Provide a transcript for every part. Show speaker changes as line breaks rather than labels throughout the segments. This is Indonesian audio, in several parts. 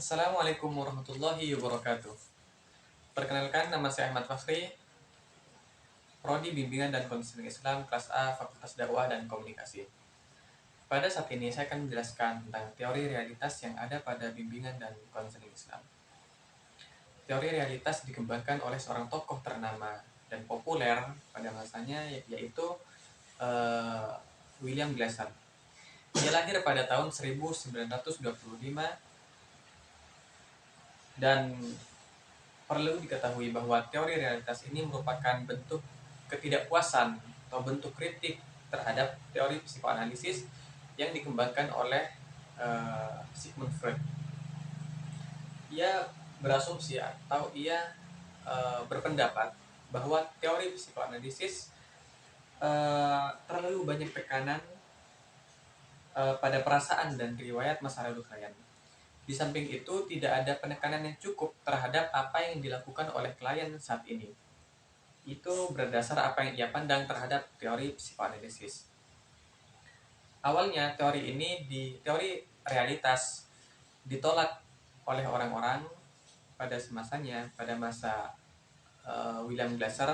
Assalamualaikum warahmatullahi wabarakatuh. Perkenalkan, nama saya Ahmad Fakhri, Prodi Bimbingan dan Konseling Islam kelas A Fakultas Dakwah dan Komunikasi. Pada saat ini saya akan menjelaskan tentang teori realitas yang ada pada bimbingan dan konseling Islam. Teori realitas dikembangkan oleh seorang tokoh ternama dan populer pada masanya, yaitu William Glasser. Dia lahir pada tahun 1925 dan perlu diketahui bahwa teori realitas ini merupakan bentuk ketidakpuasan atau bentuk kritik terhadap teori psikoanalisis yang dikembangkan oleh Sigmund Freud. Ia berasumsi atau ia berpendapat bahwa teori psikoanalisis terlalu banyak tekanan pada perasaan dan riwayat masa lalu klien. Di samping itu, tidak ada penekanan yang cukup terhadap apa yang dilakukan oleh klien saat ini. Itu berdasar apa yang ia pandang terhadap teori psikoanalisis. Awalnya teori realitas ditolak oleh orang-orang pada masanya, pada masa William Glasser.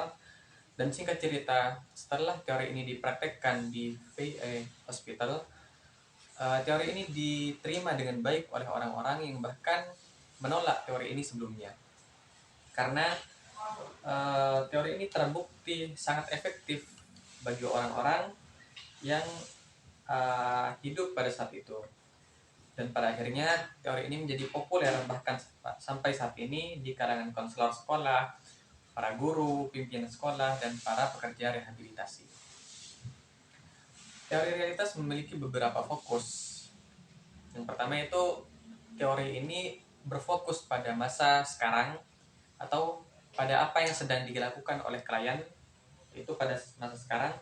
Dan singkat cerita, setelah teori ini dipraktekkan di VA Hospital, teori ini diterima dengan baik oleh orang-orang yang bahkan menolak teori ini sebelumnya. Karena teori ini terbukti sangat efektif bagi orang-orang yang hidup pada saat itu. Dan pada akhirnya teori ini menjadi populer bahkan sampai saat ini di kalangan konselor sekolah, para guru, pimpinan sekolah, dan para pekerja rehabilitasi. Teori realitas memiliki beberapa fokus. Yang pertama itu, teori ini berfokus pada masa sekarang atau pada apa yang sedang dilakukan oleh klien, itu pada masa sekarang,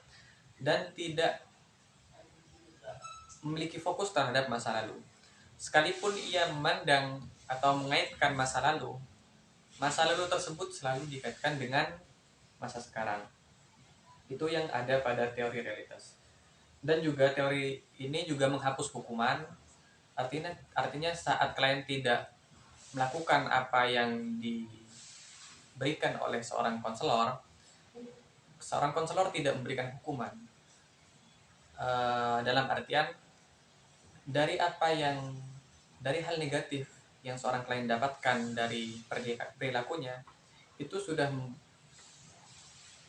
dan tidak memiliki fokus terhadap masa lalu. Sekalipun ia memandang atau mengaitkan masa lalu tersebut selalu dikaitkan dengan masa sekarang. Itu yang ada pada teori realitas. Dan juga teori ini juga menghapus hukuman. Artinya saat klien tidak melakukan apa yang diberikan oleh seorang konselor tidak memberikan hukuman. Dalam artian dari hal negatif yang seorang klien dapatkan dari perilakunya, itu sudah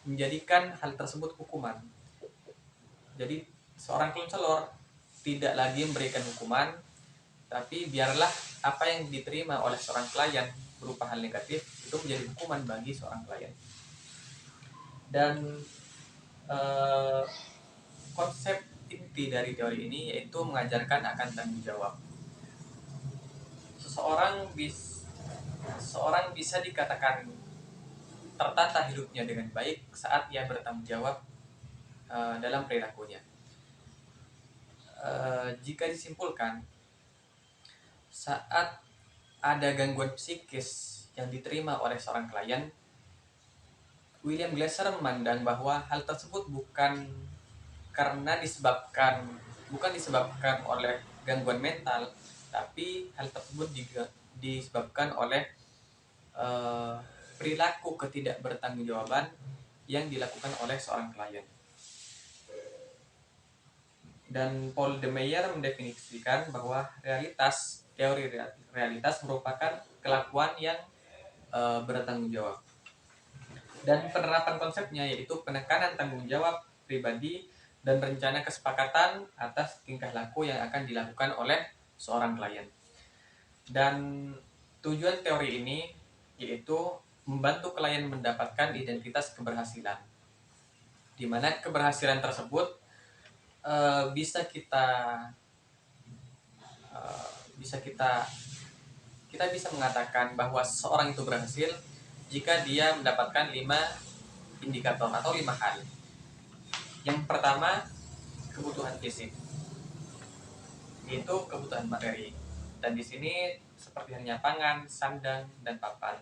menjadikan hal tersebut hukuman. Jadi seorang konselor tidak lagi memberikan hukuman, tapi biarlah apa yang diterima oleh seorang klien berupa hal negatif itu menjadi hukuman bagi seorang klien. Dan konsep inti dari teori ini yaitu mengajarkan akan tanggung jawab. Seseorang bisa dikatakan tertata hidupnya dengan baik saat ia bertanggung jawab dalam perilakunya. Jika disimpulkan, saat ada gangguan psikis yang diterima oleh seorang klien, William Glasser memandang bahwa hal tersebut bukan disebabkan oleh gangguan mental, tapi hal tersebut disebabkan oleh perilaku ketidakbertanggungjawaban yang dilakukan oleh seorang klien. Dan Paul de Meyer mendefinisikan bahwa teori realitas merupakan kelakuan yang bertanggung jawab. Dan penerapan konsepnya yaitu penekanan tanggung jawab pribadi dan rencana kesepakatan atas tingkah laku yang akan dilakukan oleh seorang klien. Dan tujuan teori ini yaitu membantu klien mendapatkan identitas keberhasilan, di mana keberhasilan tersebut kita bisa mengatakan bahwa seorang itu berhasil jika dia mendapatkan 5 indikator atau 5 hal. Yang pertama, kebutuhan fisik, yaitu kebutuhan materi. Dan di sini seperti halnya pangan, sandang, dan papan.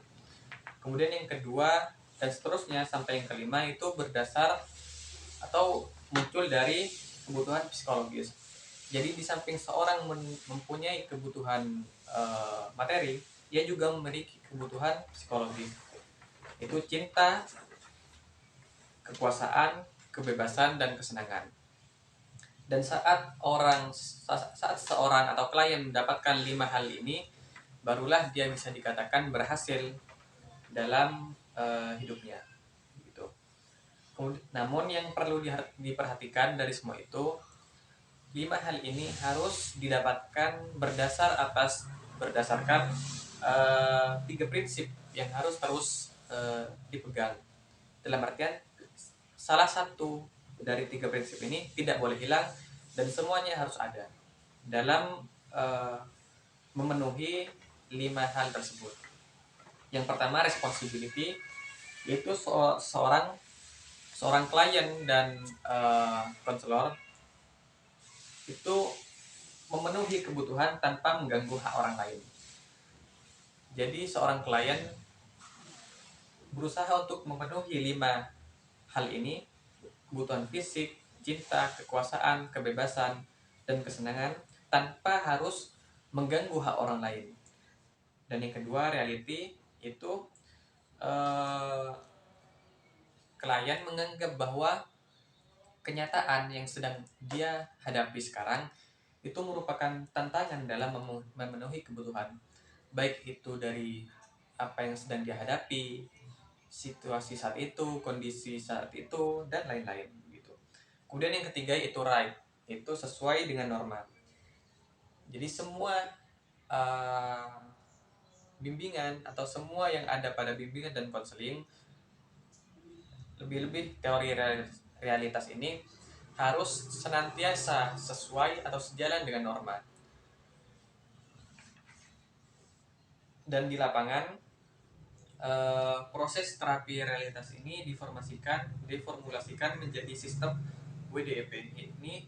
Kemudian yang kedua dan seterusnya sampai yang kelima itu berdasar atau muncul dari kebutuhan psikologis, Jadi di samping seorang mempunyai kebutuhan materi, dia juga memiliki kebutuhan psikologi. Itu cinta, kekuasaan, kebebasan, dan kesenangan. Dan saat seorang atau klien mendapatkan 5 hal ini, barulah dia bisa dikatakan berhasil dalam hidupnya. Gitu. Namun yang perlu diperhatikan dari semua itu, 5 hal ini harus didapatkan berdasarkan 3 prinsip yang harus terus dipegang. Dalam artian salah satu dari 3 prinsip ini tidak boleh hilang dan semuanya harus ada dalam memenuhi 5 hal tersebut. Yang pertama, responsibility, yaitu seorang klien dan konselor itu memenuhi kebutuhan tanpa mengganggu hak orang lain. Jadi seorang klien berusaha untuk memenuhi 5 hal ini, kebutuhan fisik, cinta, kekuasaan, kebebasan, dan kesenangan, tanpa harus mengganggu hak orang lain. Dan yang kedua, reality, itu klien menganggap bahwa kenyataan yang sedang dia hadapi sekarang itu merupakan tantangan dalam memenuhi kebutuhan, baik itu dari apa yang sedang dia hadapi, situasi saat itu, kondisi saat itu, dan lain-lain gitu. Kemudian yang ketiga itu right, itu sesuai dengan norma. Jadi semua bimbingan atau semua yang ada pada bimbingan dan konseling, lebih-lebih teori realitas ini harus senantiasa sesuai atau sejalan dengan norma. Dan di lapangan, proses terapi realitas ini diformulasikan menjadi sistem WDEP. Ini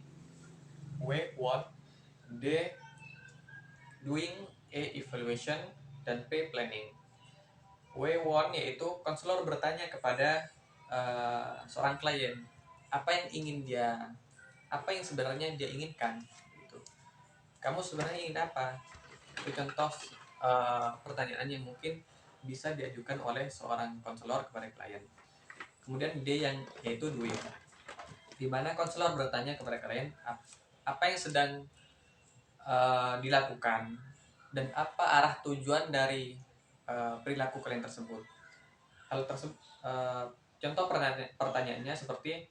W, what, D, doing, E, evaluation, dan P, planning. W1 yaitu konselor bertanya kepada seorang klien apa yang sebenarnya dia inginkan gitu. Kamu sebenarnya ingin apa? Itu contoh pertanyaan yang mungkin bisa diajukan oleh seorang konselor kepada klien. Kemudian D yaitu doing, di mana konselor bertanya kepada klien apa yang sedang dilakukan dan apa arah tujuan dari perilaku kalian tersebut. Hal tersebut, contoh pertanyaannya seperti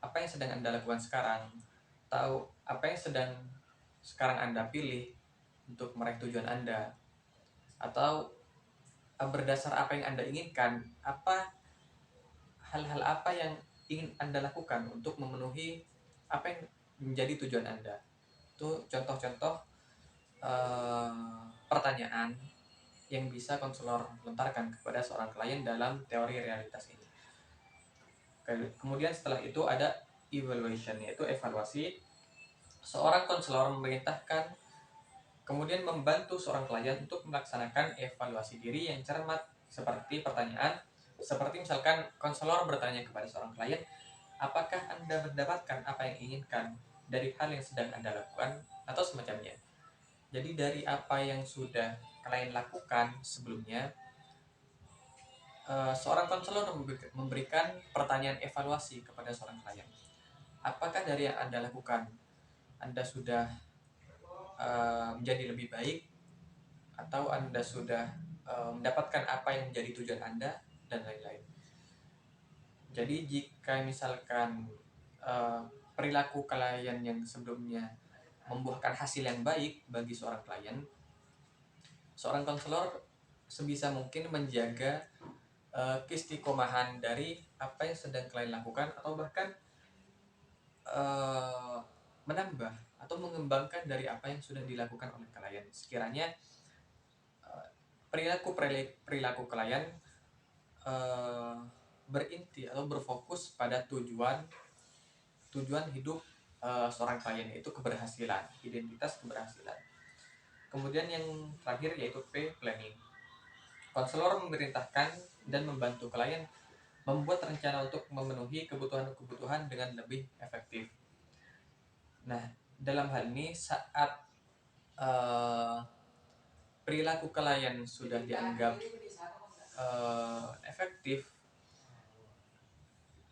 apa yang sedang Anda lakukan sekarang, atau apa yang sedang sekarang Anda pilih untuk meraih tujuan Anda, atau berdasar apa yang Anda inginkan, hal-hal apa yang ingin Anda lakukan untuk memenuhi apa yang menjadi tujuan Anda. Itu contoh-contoh pertanyaan yang bisa konselor lontarkan kepada seorang klien dalam teori realitas ini. Kemudian setelah itu ada evaluation, yaitu evaluasi. Seorang konselor memerintahkan kemudian membantu seorang klien untuk melaksanakan evaluasi diri yang cermat, seperti misalkan konselor bertanya kepada seorang klien, apakah Anda mendapatkan apa yang inginkan dari hal yang sedang Anda lakukan, atau semacamnya. Jadi dari apa yang sudah klien lakukan sebelumnya, seorang konselor memberikan pertanyaan evaluasi kepada seorang klien. Apakah dari yang Anda lakukan Anda sudah menjadi lebih baik, atau Anda sudah mendapatkan apa yang menjadi tujuan Anda, dan lain-lain. Jadi jika misalkan perilaku klien yang sebelumnya membuahkan hasil yang baik bagi seorang klien, seorang konselor sebisa mungkin menjaga keistiqomahan dari apa yang sedang klien lakukan, atau bahkan menambah atau mengembangkan dari apa yang sudah dilakukan oleh klien. Sekiranya perilaku klien berinti atau berfokus pada tujuan hidup seorang klien, yaitu keberhasilan, identitas keberhasilan. Kemudian yang terakhir yaitu P, planning. Konselor memerintahkan dan membantu klien membuat rencana untuk memenuhi kebutuhan-kebutuhan dengan lebih efektif. Nah, dalam hal ini saat eh, perilaku klien sudah dianggap efektif,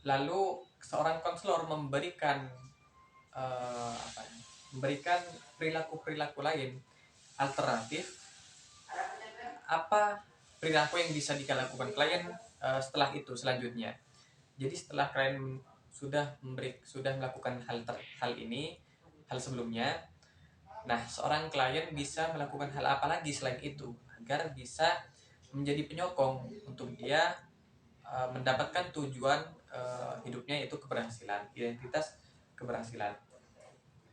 lalu seorang konselor memberikan perilaku-perilaku lain alternatif, apa perilaku yang bisa dilakukan klien setelah itu selanjutnya. Jadi setelah klien sudah melakukan hal sebelumnya, nah seorang klien bisa melakukan hal apa lagi selain itu agar bisa menjadi penyokong untuk dia mendapatkan tujuan hidupnya, yaitu keberhasilan, identitas keberhasilan.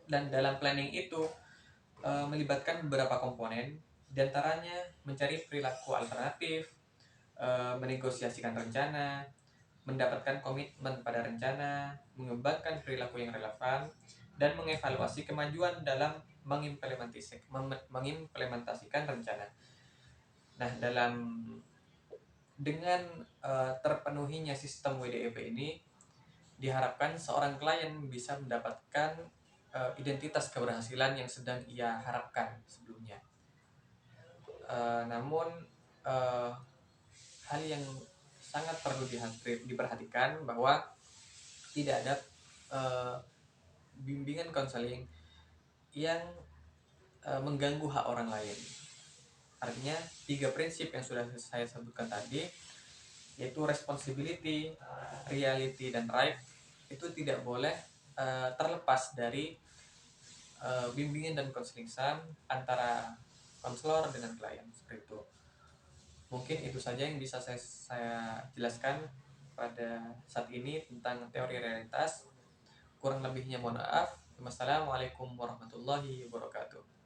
Dan dalam planning itu melibatkan beberapa komponen, diantaranya mencari perilaku alternatif, menegosiasikan rencana, mendapatkan komitmen pada rencana, mengembangkan perilaku yang relevan, dan mengevaluasi kemajuan dalam mengimplementasikan rencana. Nah, dengan terpenuhinya sistem WDEP ini, diharapkan seorang klien bisa mendapatkan identitas keberhasilan yang sedang ia harapkan sebelumnya. Namun hal yang sangat perlu diperhatikan bahwa tidak ada bimbingan konseling yang mengganggu hak orang lain. Artinya 3 prinsip yang sudah saya sebutkan tadi, yaitu responsibility, reality, dan right, itu tidak boleh terlepas dari bimbingan dan konseling antara konselor dengan klien, seperti itu. Mungkin itu saja yang bisa saya jelaskan pada saat ini tentang teori realitas. Kurang lebihnya mohon maaf. Wassalamualaikum warahmatullahi wabarakatuh.